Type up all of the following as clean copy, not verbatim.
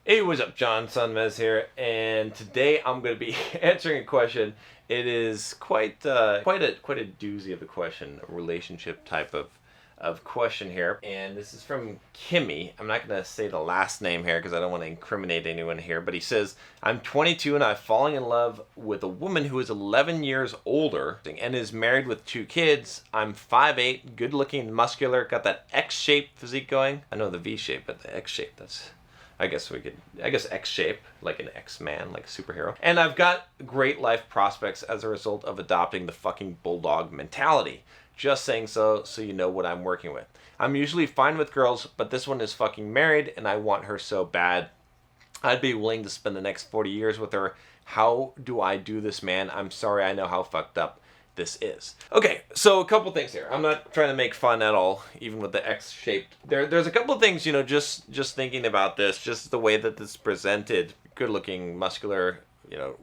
Hey, what's up, John Sunmez here, and today I'm going to be answering a question. It is quite a doozy of a question, a relationship type of question here, and this is from Kimmy. I'm not going to say the last name here because I don't want to incriminate anyone here, but he says, I'm 22 and I'm falling in love with a woman who is 11 years older and is married with 2 kids. I'm 5'8", good looking, muscular, got that X-shaped physique going. I know the V-shape, but the X-shape, that's... I guess X-shape, like an X-Man, like a superhero. And I've got great life prospects as a result of adopting the fucking bulldog mentality. Just saying so you know what I'm working with. I'm usually fine with girls, but this one is fucking married and I want her so bad. I'd be willing to spend the next 40 years with her. How do I do this, man? I'm sorry, I know how fucked up this is. Okay, so a couple things here. I'm not trying to make fun at all, even with the X-shaped. There's a couple of things, just thinking about this, just the way that this is presented, good looking, muscular,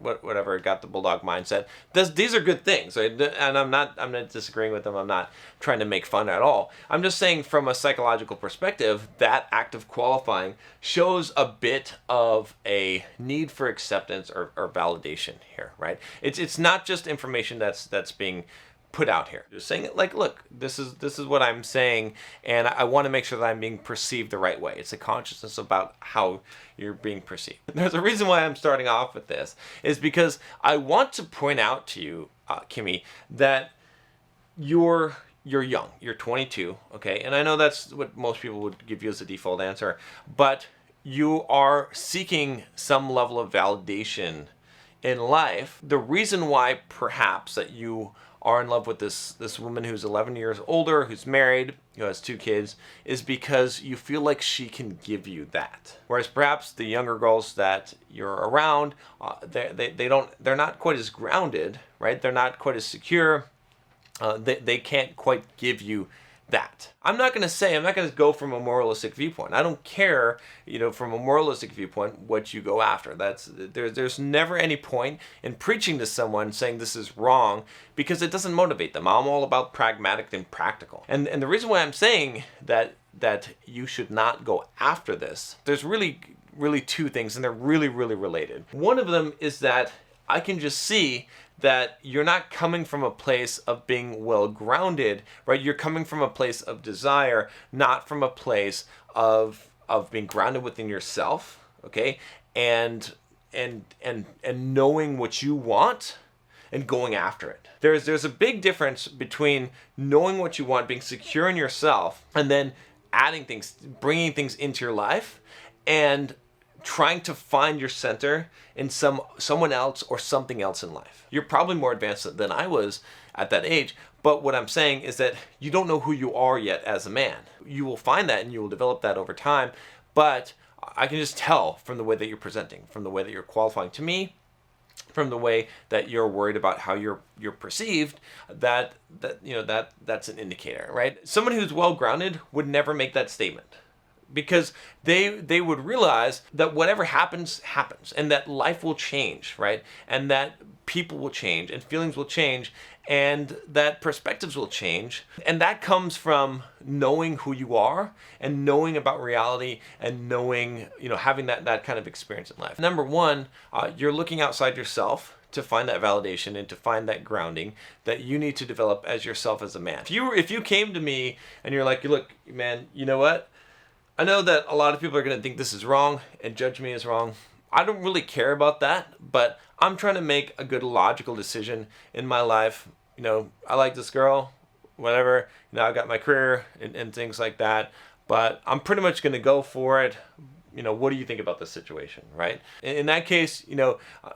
whatever, got the bulldog mindset. These are good things, right? And I'm not disagreeing with them. I'm not trying to make fun at all. I'm just saying from a psychological perspective, that act of qualifying shows a bit of a need for acceptance or validation here, right? It's not just information that's being put out here. Just saying it like, look, this is what I'm saying, and I want to make sure that I'm being perceived the right way. It's a consciousness about how you're being perceived. There's a reason why I'm starting off with this, is because I want to point out to you, Kimmy, that you're young. You're 22, okay? And I know that's what most people would give you as a default answer, but you are seeking some level of validation in life. The reason why perhaps that you are in love with this woman who's 11 years older, who's married, who has 2 kids, is because you feel like she can give you that. Whereas perhaps the younger girls that you're around, they're not quite as grounded, right? They're not quite as secure. They can't quite give you that. I'm not going to go from a moralistic viewpoint. I don't care, from a moralistic viewpoint, what you go after. There's never any point in preaching to someone saying this is wrong, because it doesn't motivate them. I'm all about pragmatic and practical. And the reason why I'm saying that you should not go after this, there's really 2 things, and they're really related. One of them is that I can just see that you're not coming from a place of being well grounded, right? You're coming from a place of desire, not from a place of being grounded within yourself, okay? And knowing what you want and going after it. There's a big difference between knowing what you want, being secure in yourself, and then adding things, bringing things into your life, and trying to find your center in someone else or something else in life. You're probably more advanced than I was at that age, but what I'm saying is that you don't know who you are yet as a man. You will find that and you will develop that over time, but I can just tell from the way that you're presenting, from the way that you're qualifying to me, from the way that you're worried about how you're perceived, that's an indicator, right? Someone who's well grounded would never make that statement, because they would realize that whatever happens, and that life will change, right? And that people will change, and feelings will change, and that perspectives will change. And that comes from knowing who you are, and knowing about reality, and knowing, having that kind of experience in life. Number one, you're looking outside yourself to find that validation and to find that grounding that you need to develop as yourself as a man. If you came to me and you're like, look, man, you know what? I know that a lot of people are going to think this is wrong and judge me as wrong. I don't really care about that, but I'm trying to make a good logical decision in my life. I like this girl, whatever. I got my career and things like that, but I'm pretty much going to go for it. What do you think about this situation, right? In that case,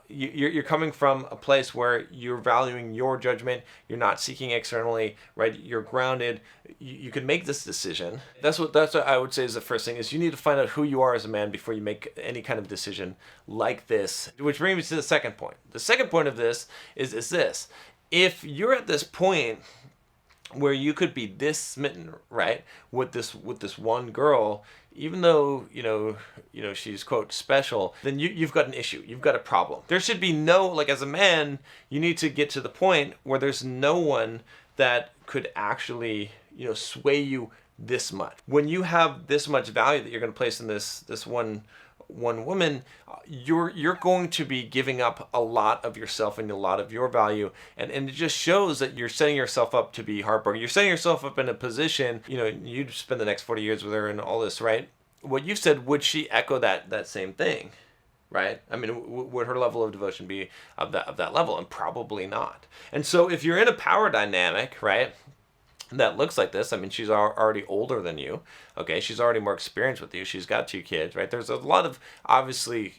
you're coming from a place where you're valuing your judgment. You're not seeking externally, right? You're grounded. You can make this decision. That's what I would say is the first thing, is you need to find out who you are as a man before you make any kind of decision like this. Which brings me to the second point. The second point of this is this. If you're at this point where you could be this smitten, right, with this one girl, even though she's quote special, then you've got an issue, you've got a problem. There should be no, like, as a man, you need to get to the point where there's no one that could actually sway you this much. When you have this much value that you're going to place in this one one woman, you're going to be giving up a lot of yourself and a lot of your value, and it just shows that you're setting yourself up to be heartbroken. You're setting yourself up in a position, you'd spend the next 40 years with her and all this, right? What you said, would she echo that same thing? Right? I mean, would her level of devotion be of that level? And probably not. And so if you're in a power dynamic, right, that looks like this, I mean, she's already older than you, okay? She's already more experienced with you. She's got 2 kids, right? There's a lot of, obviously,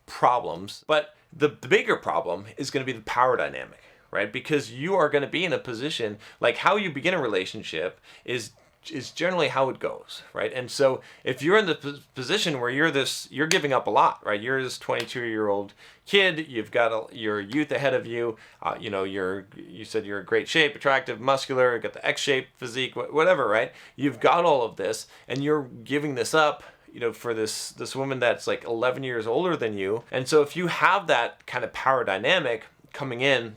problems. But the bigger problem is going to be the power dynamic, right? Because you are going to be in a position, like how you begin a relationship is generally how it goes, right? And so if you're in the position where you're giving up a lot, right? You're this 22-year-old kid, you've got your youth ahead of you, you said you're in great shape, attractive, muscular, got the X-shaped physique, whatever, right? You've got all of this, and you're giving this up, for this woman that's like 11 years older than you. And so if you have that kind of power dynamic coming in,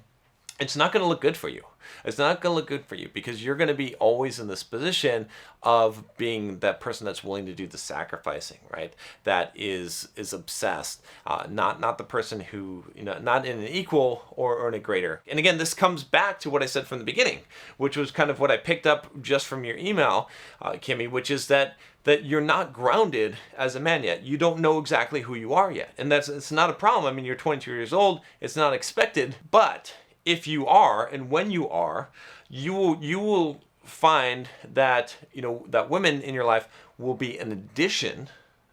it's not going to look good for you. It's not going to look good for you because you're going to be always in this position of being that person that's willing to do the sacrificing, right? That is obsessed, not the person who, not in an equal or in a greater. And again, this comes back to what I said from the beginning, which was kind of what I picked up just from your email, Kimmy, which is that you're not grounded as a man yet. You don't know exactly who you are yet. And it's not a problem. I mean, you're 22 years old. It's not expected, but if you are, and when you are, you will find that that women in your life will be an addition,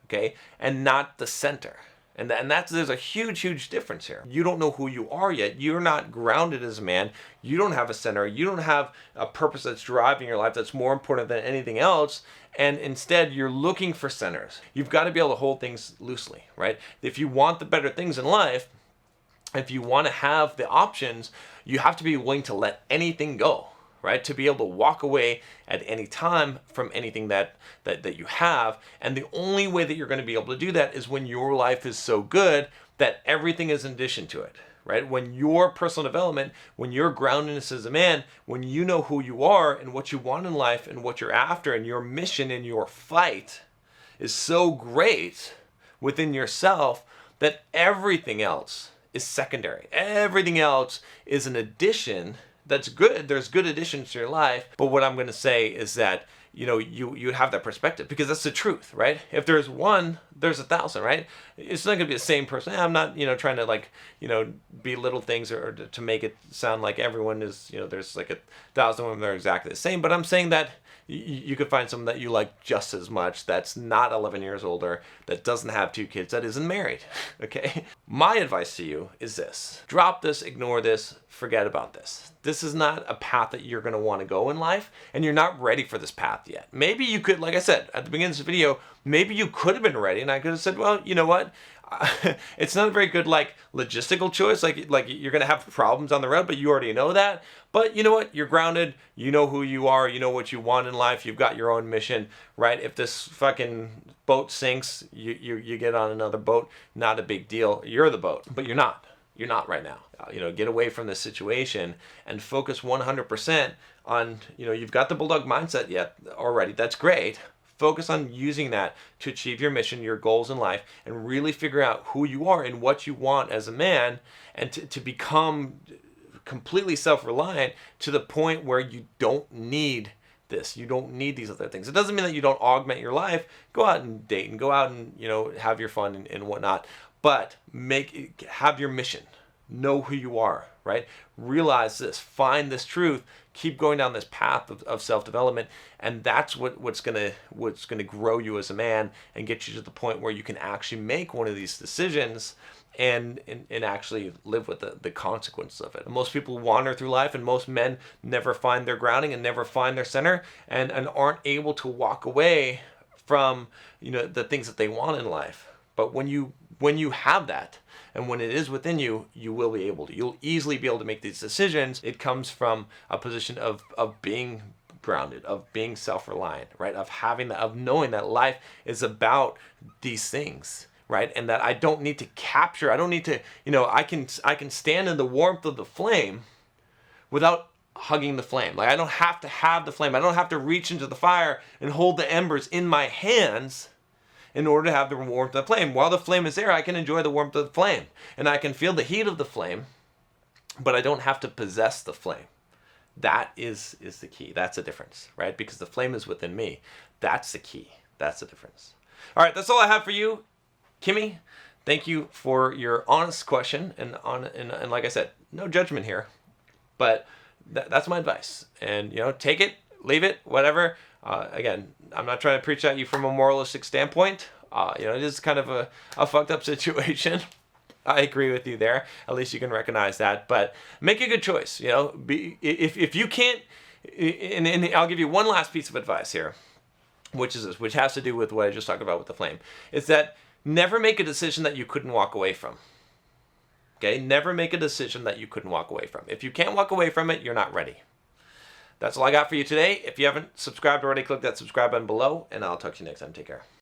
okay, and not the center. And there's a huge difference here. You don't know who you are yet. You're not grounded as a man. You don't have a center. You don't have a purpose that's driving your life that's more important than anything else. And instead, you're looking for centers. You've got to be able to hold things loosely, right? If you want the better things in life, if you want to have the options, you have to be willing to let anything go, right? To be able to walk away at any time from anything that you have. And the only way that you're going to be able to do that is when your life is so good that everything is in addition to it, right? When your personal development, when your groundedness as a man, when you know who you are and what you want in life and what you're after and your mission and your fight is so great within yourself that everything else is secondary. Everything else is an addition that's good. There's good additions to your life. But what I'm going to say is that, you have that perspective because that's the truth, right? If there's one, there's 1,000, right? It's not going to be the same person. I'm not, trying to belittle things or to make it sound like everyone is, there's like 1,000 women that are exactly the same. But I'm saying that you could find someone that you like just as much, that's not 11 years older, that doesn't have 2 kids, that isn't married, okay? My advice to you is this. Drop this, ignore this, forget about this. This is not a path that you're going to want to go in life, and you're not ready for this path yet. Maybe you could, like I said at the beginning of this video, maybe you could have been ready, and I could have said, well, you know what? It's not a very good logistical choice. Like you're gonna have problems on the road, but you already know that. But you know what? You're grounded. You know who you are. You know what you want in life. You've got your own mission, right? If this fucking boat sinks, you get on another boat. Not a big deal. You're the boat, but you're not. You're not right now. Get away from this situation and focus 100% on. You've got the bulldog mindset yet already. That's great. Focus on using that to achieve your mission, your goals in life, and really figure out who you are and what you want as a man, and to become completely self-reliant to the point where you don't need this. You don't need these other things. It doesn't mean that you don't augment your life. Go out and date and go out and have your fun and whatnot, but have your mission. Know who you are, right? Realize this. Find this truth. Keep going down this path of self-development, and that's what's gonna grow you as a man and get you to the point where you can actually make one of these decisions and actually live with the consequences of it. And most people wander through life, and most men never find their grounding and never find their center, and aren't able to walk away from the things that they want in life. But when you have that, and when it is within you, you will be able to. You'll easily be able to make these decisions. It comes from a position of being grounded, of being self-reliant, right? Of knowing that life is about these things, right? And that I don't need to capture. I don't need to. I can stand in the warmth of the flame without hugging the flame. Like I don't have to have the flame. I don't have to reach into the fire and hold the embers in my hands in order to have the warmth of the flame. While the flame is there, I can enjoy the warmth of the flame, and I can feel the heat of the flame, but I don't have to possess the flame. That is the key. That's the difference, right? Because the flame is within me. That's the key. That's the difference. All right, that's all I have for you, Kimmy. Thank you for your honest question, and like I said, no judgment here, but that's my advice. And take it, leave it, whatever. Again, I'm not trying to preach at you from a moralistic standpoint. It is kind of a fucked up situation. I agree with you there. At least you can recognize that. But make a good choice. If you can't, and I'll give you one last piece of advice here, which is this, which has to do with what I just talked about with the flame. Is that never make a decision that you couldn't walk away from. Okay? Never make a decision that you couldn't walk away from. If you can't walk away from it, you're not ready. That's all I got for you today. If you haven't subscribed already, click that subscribe button below, and I'll talk to you next time. Take care.